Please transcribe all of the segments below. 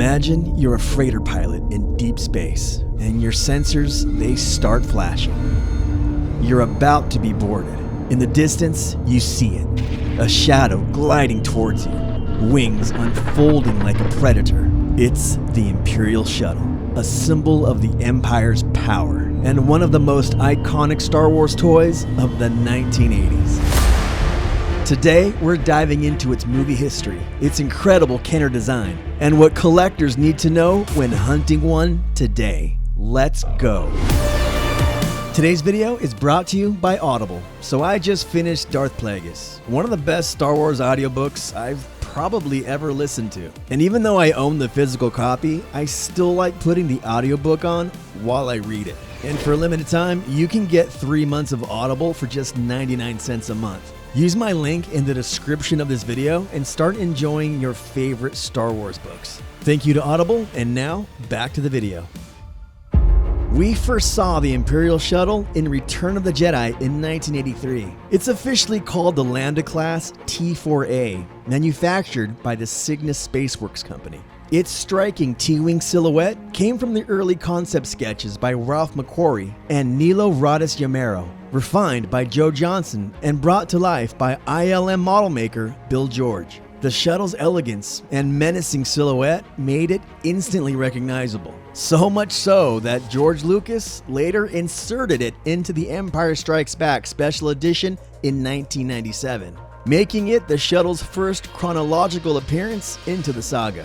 Imagine you're a freighter pilot in deep space, and your sensors, they start flashing. You're about to be boarded. In the distance, you see it. A shadow gliding towards you, wings unfolding like a predator. It's the Imperial Shuttle, a symbol of the Empire's power, and one of the most iconic Star Wars toys of the 1980s. Today, we're diving into its movie history, its incredible Kenner design, and what collectors need to know when hunting one today. Let's go. Today's video is brought to you by Audible. So I just finished Darth Plagueis, one of the best Star Wars audiobooks I've probably ever listened to. And even though I own the physical copy, I still like putting the audiobook on while I read it. And for a limited time, you can get 3 months of Audible for just 99 cents a month. Use my link in the description of this video and start enjoying your favorite Star Wars books. Thank you to Audible, and now back to the video. We first saw the Imperial Shuttle in Return of the Jedi in 1983. It's officially called the Lambda-class T-4A, manufactured by the Cygnus Spaceworks company. Its striking T-wing silhouette came from the early concept sketches by Ralph McQuarrie and Nilo Rodis Yamero, refined by Joe Johnson and brought to life by ILM model maker Bill George. The shuttle's elegance and menacing silhouette made it instantly recognizable. So much so that George Lucas later inserted it into the Empire Strikes Back Special Edition in 1997, making it the shuttle's first chronological appearance into the saga.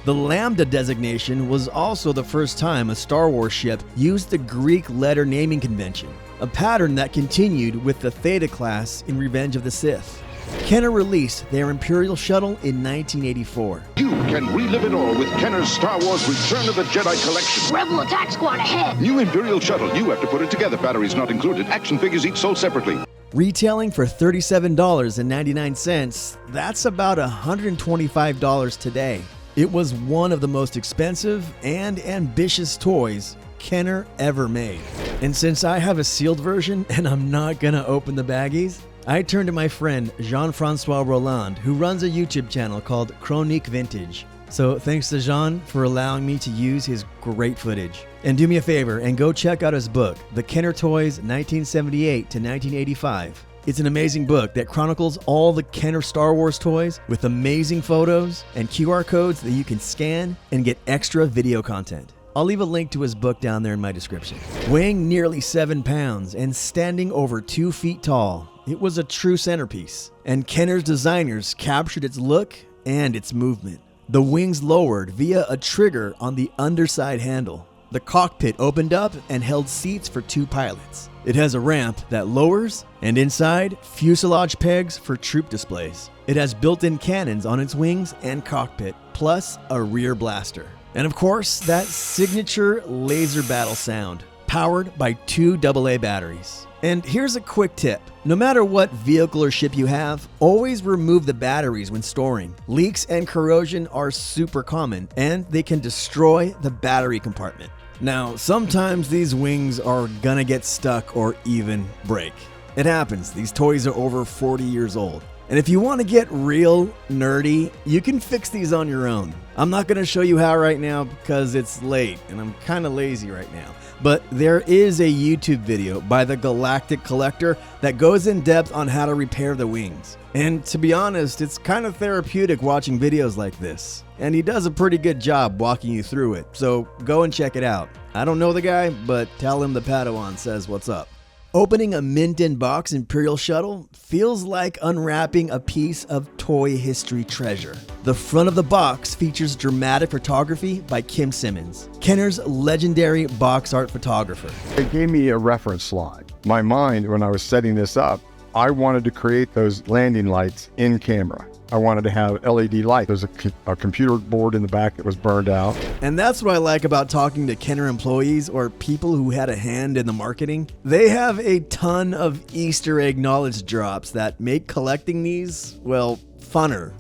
The Lambda designation was also the first time a Star Wars ship used the Greek letter naming convention, a pattern that continued with the Theta class in Revenge of the Sith. Kenner released their Imperial Shuttle in 1984. You can relive it all with Kenner's Star Wars Return of the Jedi collection. Rebel attack squad ahead! New Imperial Shuttle. You have to put it together. Batteries not included. Action figures each sold separately. Retailing for $37.99, that's about $125 today. It was one of the most expensive and ambitious toys Kenner ever made. And since I have a sealed version and I'm not gonna open the baggies, I turned to my friend Jean-Francois Roland, who runs a YouTube channel called Chronique Vintage. So thanks to Jean for allowing me to use his great footage. And do me a favor and go check out his book, The Kenner Toys 1978 to 1985. It's an amazing book that chronicles all the Kenner Star Wars toys with amazing photos and QR codes that you can scan and get extra video content. I'll leave a link to his book down there in my description. Weighing nearly 7 pounds and standing over 2 feet tall, it was a true centerpiece, and Kenner's designers captured its look and its movement. The wings lowered via a trigger on the underside handle. The cockpit opened up and held seats for 2 pilots. It has a ramp that lowers, and inside, fuselage pegs for troop displays. It has built-in cannons on its wings and cockpit, plus a rear blaster. And of course, that signature laser battle sound, powered by 2 AA batteries. And here's a quick tip. No matter what vehicle or ship you have, always remove the batteries when storing. Leaks and corrosion are super common, and they can destroy the battery compartment. Now, sometimes these wings are gonna get stuck or even break. It happens. These toys are over 40 years old. And if you want to get real nerdy, you can fix these on your own. I'm not going to show you how right now because it's late and I'm kind of lazy right now. But there is a YouTube video by the Galactic Collector that goes in depth on how to repair the wings. And to be honest, it's kind of therapeutic watching videos like this. And he does a pretty good job walking you through it. So go and check it out. I don't know the guy, but tell him the Padawan says what's up. Opening a mint-in-box Imperial Shuttle feels like unwrapping a piece of toy history treasure. The front of the box features dramatic photography by Kim Simmons, Kenner's legendary box art photographer. It gave me a reference slide. My mind, when I was setting this up, I wanted to create those landing lights in camera. I wanted to have LED light. There's a computer board in the back that was burned out. And that's what I like about talking to Kenner employees or people who had a hand in the marketing. They have a ton of Easter egg knowledge drops that make collecting these, well, funner.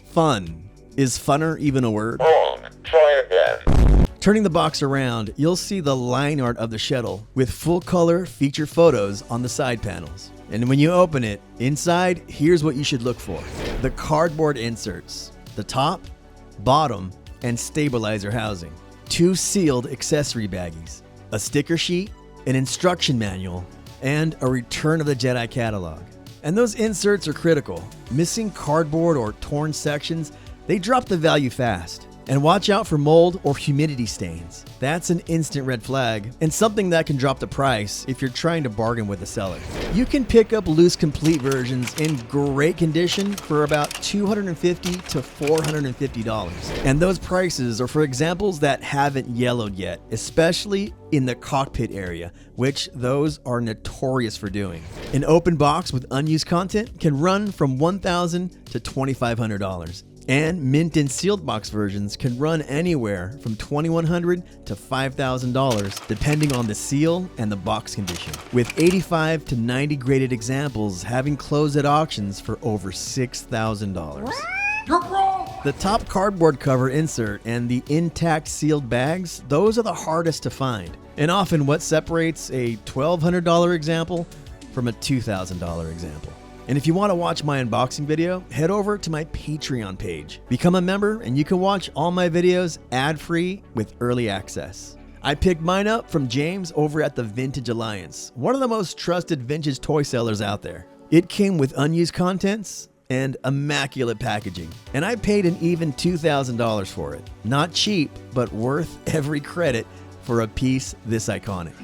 Fun. Is funner even a word? Wrong. Try again. Turning the box around, you'll see the line art of the shuttle with full color feature photos on the side panels. And when you open it, inside, here's what you should look for. The cardboard inserts, the top, bottom, and stabilizer housing, 2 sealed accessory baggies, a sticker sheet, an instruction manual, and a Return of the Jedi catalog. And those inserts are critical. Missing cardboard or torn sections, they drop the value fast. And watch out for mold or humidity stains. That's an instant red flag and something that can drop the price if you're trying to bargain with the seller. You can pick up loose complete versions in great condition for about $250 to $450. And those prices are for examples that haven't yellowed yet, especially in the cockpit area, which those are notorious for doing. An open box with unused content can run from $1,000 to $2,500. And mint and sealed box versions can run anywhere from $2,100 to $5,000 depending on the seal and the box condition, with 85 to 90 graded examples having closed at auctions for over $6,000. The top cardboard cover insert and the intact sealed bags, those are the hardest to find, and often what separates a $1,200 example from a $2,000 example. And if you want to watch my unboxing video, head over to my Patreon page. Become a member and you can watch all my videos ad-free with early access. I picked mine up from James over at the Vintage Alliance, one of the most trusted vintage toy sellers out there. It came with unused contents and immaculate packaging, and I paid an even $2,000 for it. Not cheap, but worth every credit for a piece this iconic.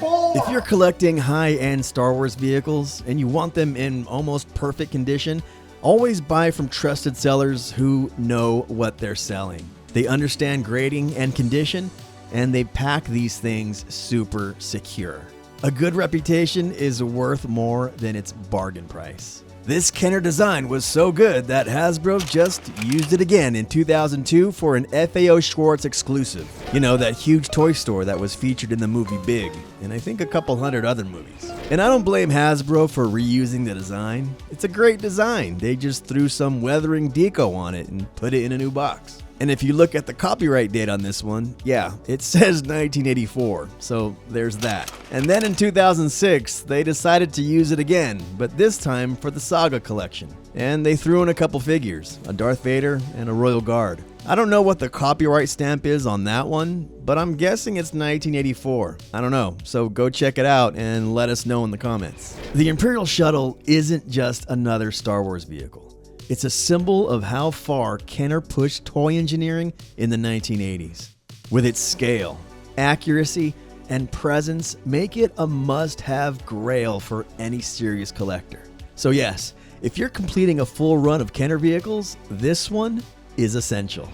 If you're collecting high-end Star Wars vehicles and you want them in almost perfect condition, always buy from trusted sellers who know what they're selling. They understand grading and condition, and they pack these things super secure. A good reputation is worth more than its bargain price. This Kenner design was so good that Hasbro just used it again in 2002 for an FAO Schwarz exclusive. You know, that huge toy store that was featured in the movie Big, and I think a couple hundred other movies. And I don't blame Hasbro for reusing the design. It's a great design. They just threw some weathering deco on it and put it in a new box. And if you look at the copyright date on this one, yeah, it says 1984, so there's that. And then in 2006, they decided to use it again, but this time for the Saga collection. And they threw in a couple figures, a Darth Vader and a Royal Guard. I don't know what the copyright stamp is on that one, but I'm guessing it's 1984. I don't know, so go check it out and let us know in the comments. The Imperial Shuttle isn't just another Star Wars vehicle. It's a symbol of how far Kenner pushed toy engineering in the 1980s. With its scale, accuracy, and presence, make it a must-have grail for any serious collector. So yes, if you're completing a full run of Kenner vehicles, this one is essential.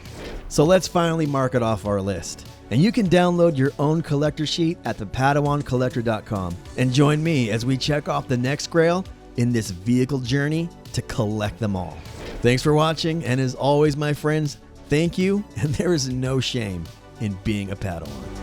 So let's finally mark it off our list. And you can download your own collector sheet at thepadawancollector.com and join me as we check off the next grail in this vehicle journey to collect them all. Thanks for watching, and as always, my friends, thank you, and there is no shame in being a Padawan.